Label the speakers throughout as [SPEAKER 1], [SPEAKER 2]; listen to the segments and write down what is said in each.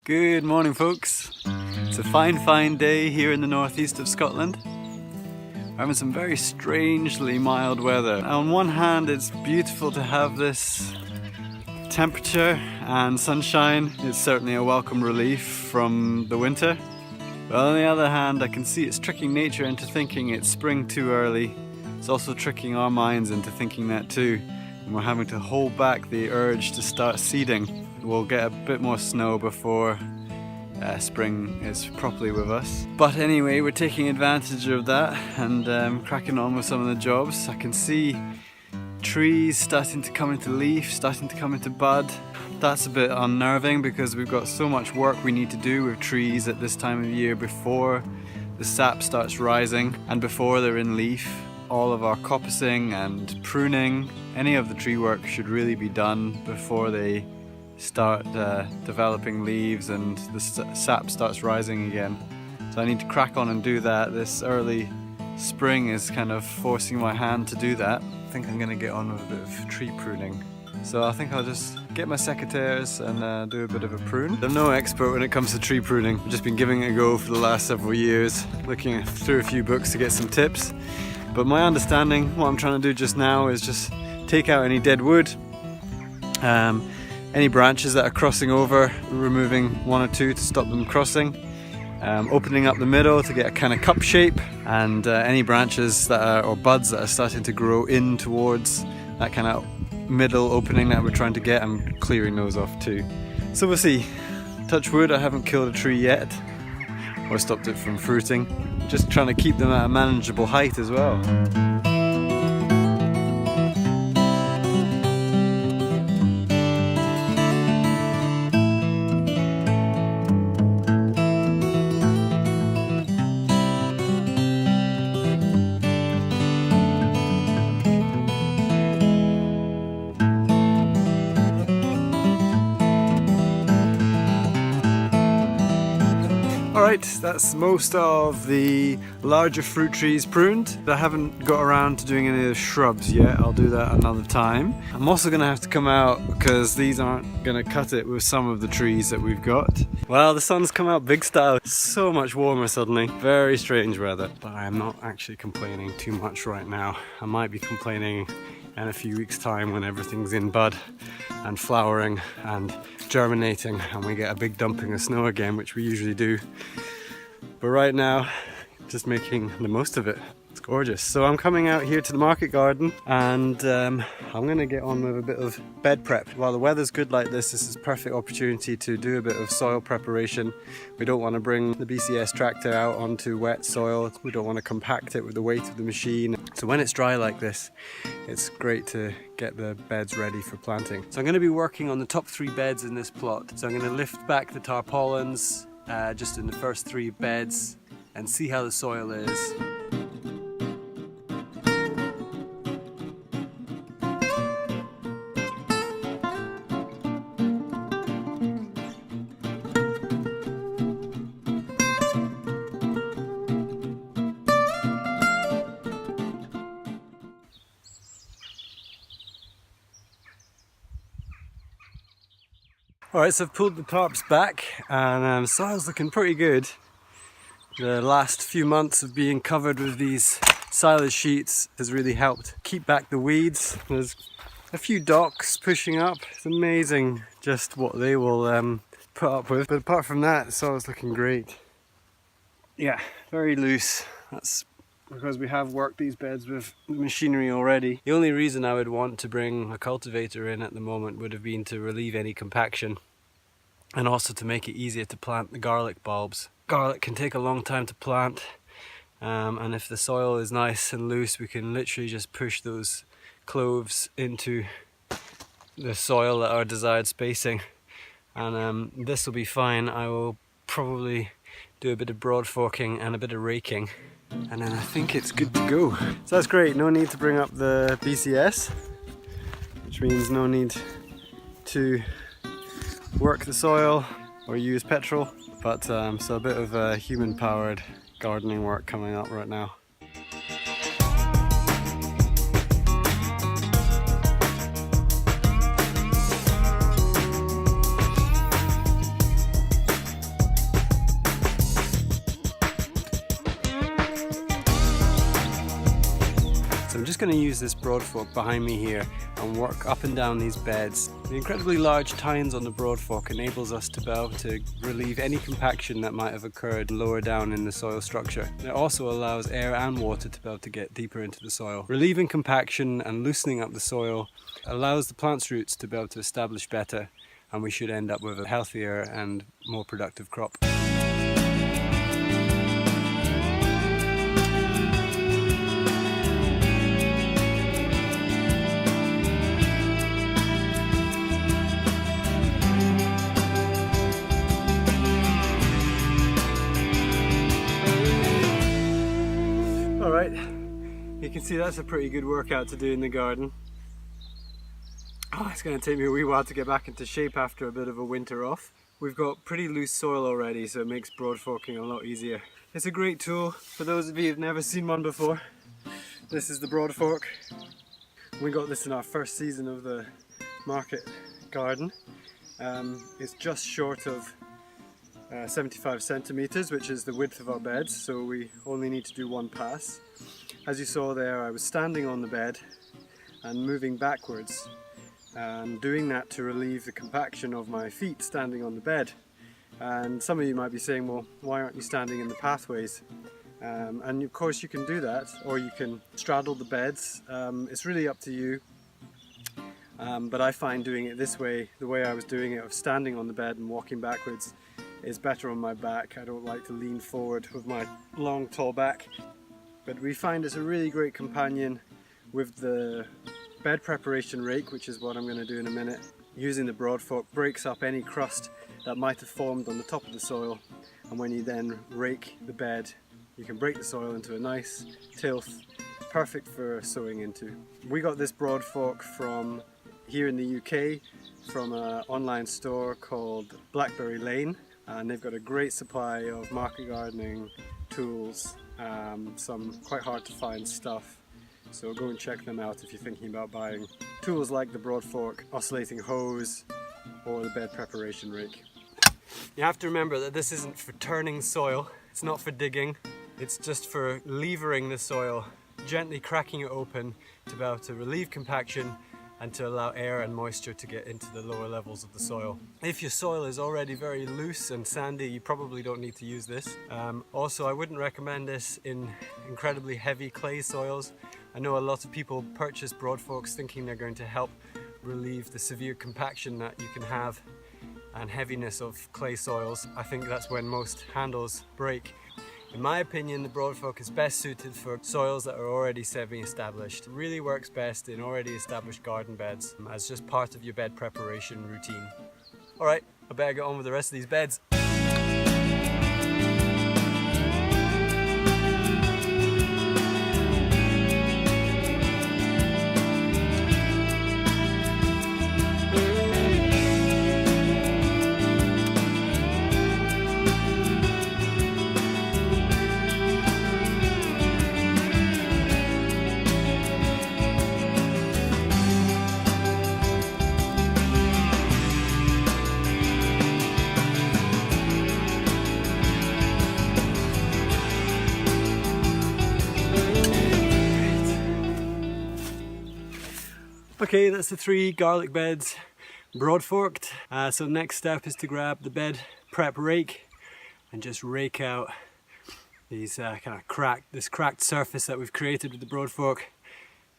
[SPEAKER 1] Good morning, folks. It's a fine day here in the northeast of Scotland. We're having some very strangely mild weather. On one hand, it's beautiful to have this temperature and sunshine. It's certainly a welcome relief from the winter. But on the other hand, I can see it's tricking nature into thinking it's spring too early. It's also tricking our minds into thinking that too. And we're having to hold back the urge to start seeding. We'll get a bit more snow before spring is properly with us. But anyway, we're taking advantage of that and cracking on with some of the jobs. I can see trees starting to come into leaf, starting to come into bud. That's a bit unnerving because we've got so much work we need to do with trees at this time of year before the sap starts rising and before they're in leaf. All of our coppicing and pruning, any of the tree work should really be done before they start developing leaves and the sap starts rising again. So I need to crack on and do that. This early spring is kind of forcing my hand to do that. I think I'm going to get on with a bit of tree pruning. So I think I'll just get my secateurs and do a bit of a prune. I'm no expert when it comes to tree pruning. I've just been giving it a go for the last several years, looking through a few books to get some tips. But my understanding, what I'm trying to do just now is just take out any dead wood, any branches that are crossing over, removing one or two to stop them crossing, opening up the middle to get a kind of cup shape, and any branches that are, or buds that are starting to grow in towards that kind of middle opening that we're trying to get, I'm clearing those off too. So we'll see. Touch wood, I haven't killed a tree yet or stopped it from fruiting. Just trying to keep them at a manageable height as well. Alright, that's most of the larger fruit trees pruned. I haven't got around to doing any of the shrubs yet. I'll do that another time. I'm also going to have to come out because these aren't going to cut it with some of the trees that we've got. Well, the sun's come out big style. It's so much warmer suddenly. Very strange weather. But I'm not actually complaining too much right now. I might be complaining in a few weeks' time when everything's in bud and flowering and germinating and we get a big dumping of snow again, which we usually do. But right now, just making the most of it. It's gorgeous. So I'm coming out here to the market garden and I'm going to get on with a bit of bed prep. While the weather's good like this is a perfect opportunity to do a bit of soil preparation. We don't want to bring the BCS tractor out onto wet soil. We don't want to compact it with the weight of the machine. So when it's dry like this, it's great to get the beds ready for planting. So I'm going to be working on the top 3 beds in this plot. So I'm going to lift back the tarpaulins just in the first 3 beds and see how the soil is. Alright, so I've pulled the tarps back and soil's looking pretty good. The last few months of being covered with these silage sheets has really helped keep back the weeds. There's a few docks pushing up. It's amazing just what they will put up with. But apart from that, the soil's looking great. Yeah, very loose. That's because we have worked these beds with machinery already. The only reason I would want to bring a cultivator in at the moment would have been to relieve any compaction and also to make it easier to plant the garlic bulbs. Garlic can take a long time to plant and if the soil is nice and loose we can literally just push those cloves into the soil at our desired spacing and this will be fine. I will probably do a bit of broad forking and a bit of raking. And then I think it's good to go. So that's great, no need to bring up the BCS, which means no need to work the soil or use petrol. But so a bit of human powered gardening work coming up right now.
[SPEAKER 2] going to use this BROADFORK behind me here and work up and down these beds. The incredibly large tines on the BROADFORK enables us to be able to relieve any compaction that might have occurred lower down in the soil structure. It also allows air and water to be able to get deeper into the soil. Relieving compaction and loosening up the soil allows the plant's roots to be able to establish better, and we should end up with a healthier and more productive crop.
[SPEAKER 1] Alright, you can see that's a pretty good workout to do in the garden. Oh, it's going to take me a wee while to get back into shape after a bit of a winter off. We've got pretty loose soil already, so it makes BROADFORKing a lot easier. It's a great tool for those of you who've never seen one before. This is the BROADFORK. We got this in our first season of the market garden. It's just short of 75 centimeters, which is the width of our beds, so we only need to do one pass. As you saw there, I was standing on the bed and moving backwards, and doing that to relieve the compaction of my feet standing on the bed. And some of you might be saying, well, why aren't you standing in the pathways? And of course you can do that, or you can straddle the beds. It's really up to you. But I find doing it this way, the way I was doing it, of standing on the bed and walking backwards, is better on my back. I don't like to lean forward with my long tall back. But we find it's a really great companion with the bed preparation rake, which is what I'm going to do in a minute. Using the BROADFORK breaks up any crust that might have formed on the top of the soil, and when you then rake the bed, you can break the soil into a nice tilth, perfect for sowing into. We got this BROADFORK from here in the UK, from an online store called Blackberry Lane, and they've got a great supply of market gardening tools, some quite hard to find stuff. So go and check them out if you're thinking about buying tools like the BROADFORK, oscillating hose, or the bed preparation rake. You have to remember that this isn't for turning soil, it's not for digging, it's just for levering the soil, gently cracking it open to be able to relieve compaction and to allow air and moisture to get into the lower levels of the soil. If your soil is already very loose and sandy, you probably don't need to use this. Also, I wouldn't recommend this in incredibly heavy clay soils. I know a lot of people purchase BROADFORKs thinking they're going to help relieve the severe compaction that you can have and heaviness of clay soils. I think that's when most handles break. In my opinion, the BROADFORK is best suited for soils that are already semi-established. It really works best in already established garden beds as just part of your bed preparation routine. Alright, I better get on with the rest of these beds. Okay, that's the 3 garlic beds BROADFORKed. So next step is to grab the bed prep rake and just rake out these this cracked surface that we've created with the BROADFORK.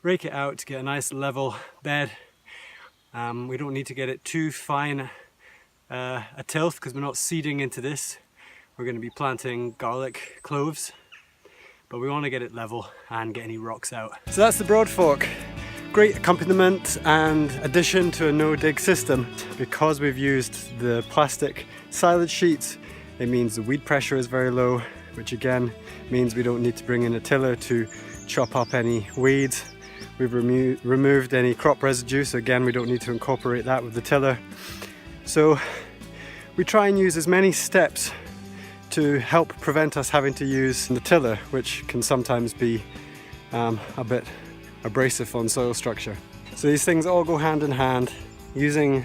[SPEAKER 1] Rake it out to get a nice level bed. We don't need to get it too fine a tilth because we're not seeding into this. We're going to be planting garlic cloves, but we want to get it level and get any rocks out. So that's the BROADFORK. Great accompaniment and addition to a no-dig system. Because we've used the plastic silage sheets, it means the weed pressure is very low, which again means we don't need to bring in a tiller to chop up any weeds. We've removed any crop residue, so again we don't need to incorporate that with the tiller. So we try and use as many steps to help prevent us having to use the tiller, which can sometimes be a bit abrasive on soil structure. So these things all go hand in hand. Using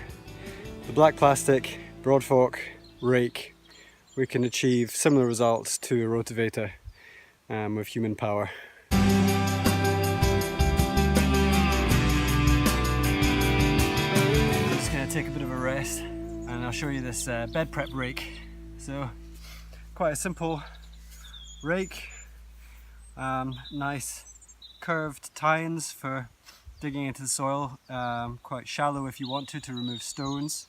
[SPEAKER 1] the black plastic BROADFORK rake, we can achieve similar results to a rotavator with human power. to take a bit of a rest, and I'll show you this bed prep rake. So quite a simple rake, nice curved tines for digging into the soil, quite shallow if you want to remove stones.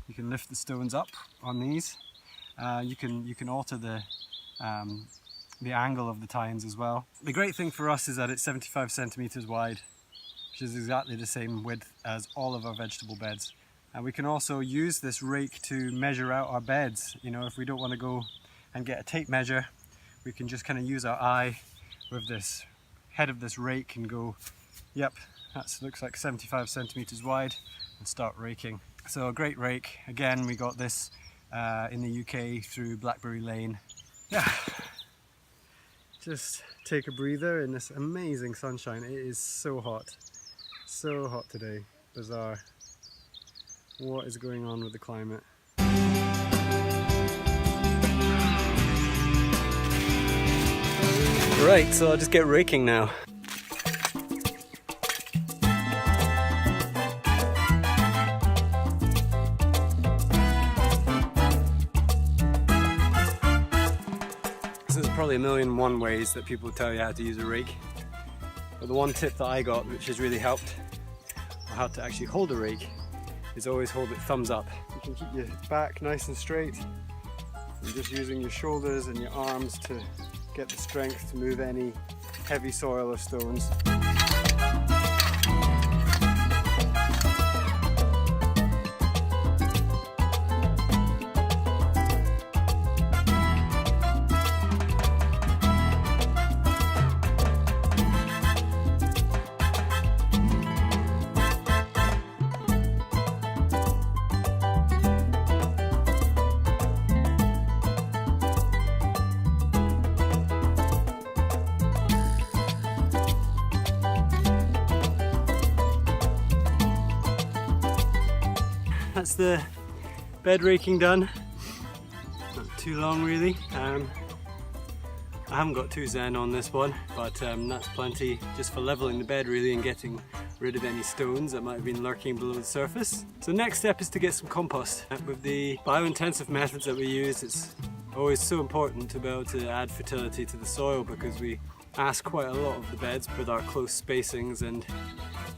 [SPEAKER 1] You can lift the stones up on these. You can alter the angle of the tines as well. The great thing for us is that it's 75 centimeters wide, which is exactly the same width as all of our vegetable beds. And we can also use this rake to measure out our beds. You know, if we don't want to go and get a tape measure, we can just kind of use our eye with this head of this rake and go, yep, that looks like 75 centimeters wide, and start raking. So a great rake. Again, we got this in the UK through Blackberry Lane. Yeah, just take a breather in this amazing sunshine. It is so hot today. Bizarre. What is going on with the climate? Right, so I'll just get raking now. There's probably 1,000,001 ways that people tell you how to use a rake, but the one tip that I got, which has really helped, or how to actually hold a rake, is always hold it thumbs up. You can keep your back nice and straight, and just using your shoulders and your arms to get the strength to move any heavy soil or stones. That's the bed raking done. Not too long really. I haven't got too zen on this one, but that's plenty just for leveling the bed really and getting rid of any stones that might have been lurking below the surface. So next step is to get some compost. With the bio-intensive methods that we use, it's always so important to be able to add fertility to the soil, because we ask quite a lot of the beds with our close spacings and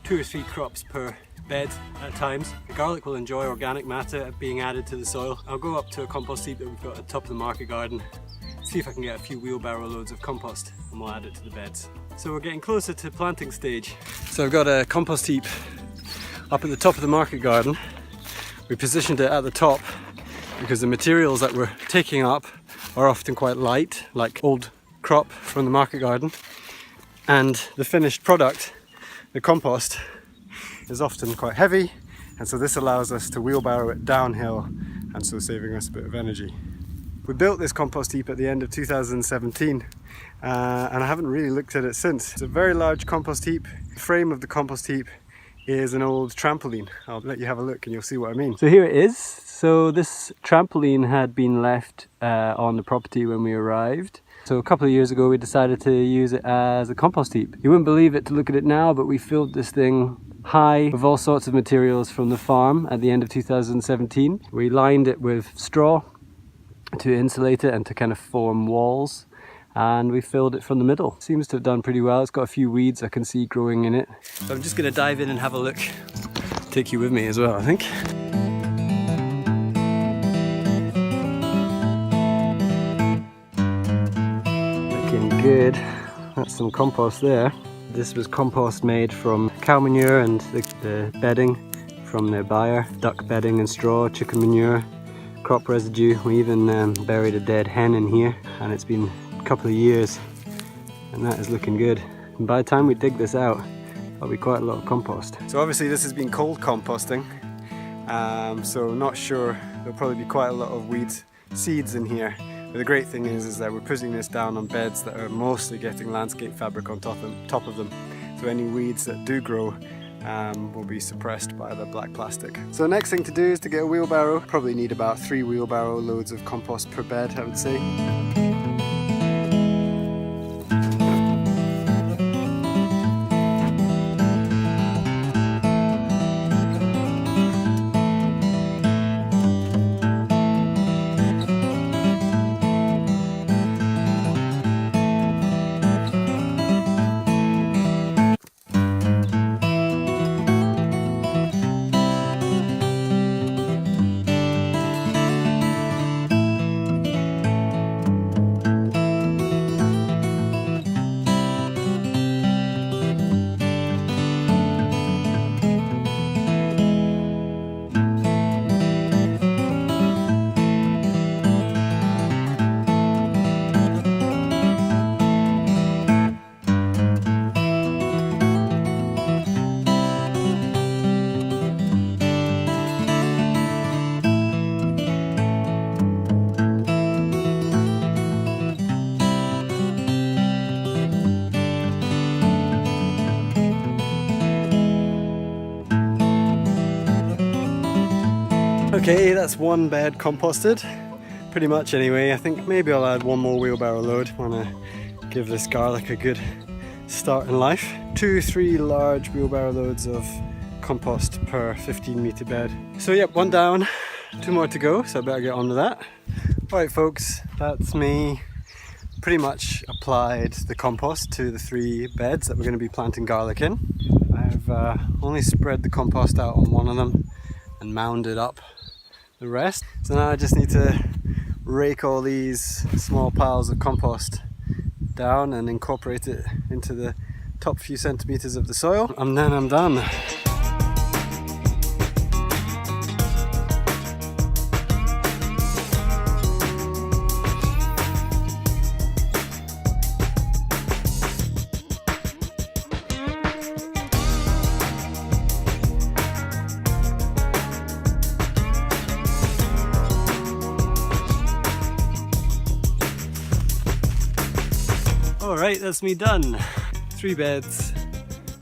[SPEAKER 1] 2 or 3 crops per bed at times. The garlic will enjoy organic matter being added to the soil. I'll go up to a compost heap that we've got at the top of the market garden, see if I can get a few wheelbarrow loads of compost, and we'll add it to the beds. So we're getting closer to planting stage. So I've got a compost heap up at the top of the market garden. We positioned it at the top because the materials that we're taking up are often quite light, like old crop from the market garden, and the finished product, the compost, is often quite heavy, and so this allows us to wheelbarrow it downhill, and so saving us a bit of energy. We built this compost heap at the end of 2017 and I haven't really looked at it since. It's a very large compost heap. The frame of the compost heap is an old trampoline. I'll let you have a look and you'll see what I mean. So here it is. So this trampoline had been left on the property when we arrived. So a couple of years ago we decided to use it as a compost heap. You wouldn't believe it to look at it now, but we filled this thing high with all sorts of materials from the farm at the end of 2017. We lined it with straw to insulate it and to kind of form walls, and we filled it from the middle. Seems to have done pretty well. It's got a few weeds I can see growing in it. So I'm just going to dive in and have a look. Take you with me as well, I think. Looking good. That's some compost there. This was compost made from cow manure and the bedding from their buyer, duck bedding and straw, chicken manure, crop residue. We even buried a dead hen in here, and it's been a couple of years and that is looking good. And by the time we dig this out, there'll be quite a lot of compost. So obviously this has been cold composting, so not sure, there'll probably be quite a lot of weeds, seeds in here. But the great thing is that we're putting this down on beds that are mostly getting landscape fabric on top of them. So any weeds that do grow will be suppressed by the black plastic. So the next thing to do is to get a wheelbarrow. Probably need about 3 wheelbarrow loads of compost per bed, I would say.
[SPEAKER 2] Okay, that's one bed composted. Pretty much anyway. I think maybe I'll add one more wheelbarrow load. Want to give this garlic a good start in life. 2-3 large wheelbarrow loads of compost per 15-meter bed. So yep, one down, 2 more to go, so I better get on with that. Alright folks, that's me. Pretty much applied the compost to the 3 beds that we're going to be planting garlic in. I've only spread the compost out on one of them and mounded up the rest. So now I just need to rake all these small piles of compost down and incorporate it into the top few centimeters of the soil, and then I'm done. Alright, that's me done. 3 beds,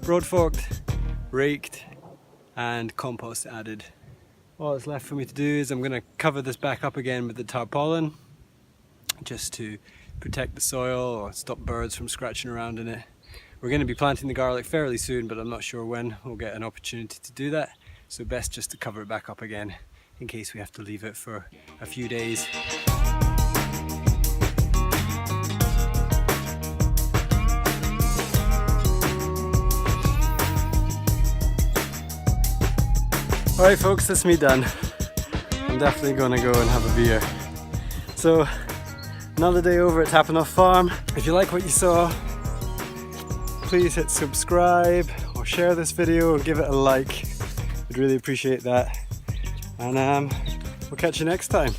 [SPEAKER 2] broad-forked, raked, and compost added. All that's left for me to do is I'm going to cover this back up again with the tarpaulin, just to protect the soil or stop birds from scratching around in it. We're going to be planting the garlic fairly soon, but I'm not sure when we'll get an opportunity to do that, so best just to cover it back up again in case we have to leave it for a few days. Alright folks, that's me done. I'm definitely going to go and have a beer. So, another day over at Tappenoff Farm. If you like what you saw, please hit subscribe or share this video or give it a like. I'd really appreciate that. And we'll catch you next time.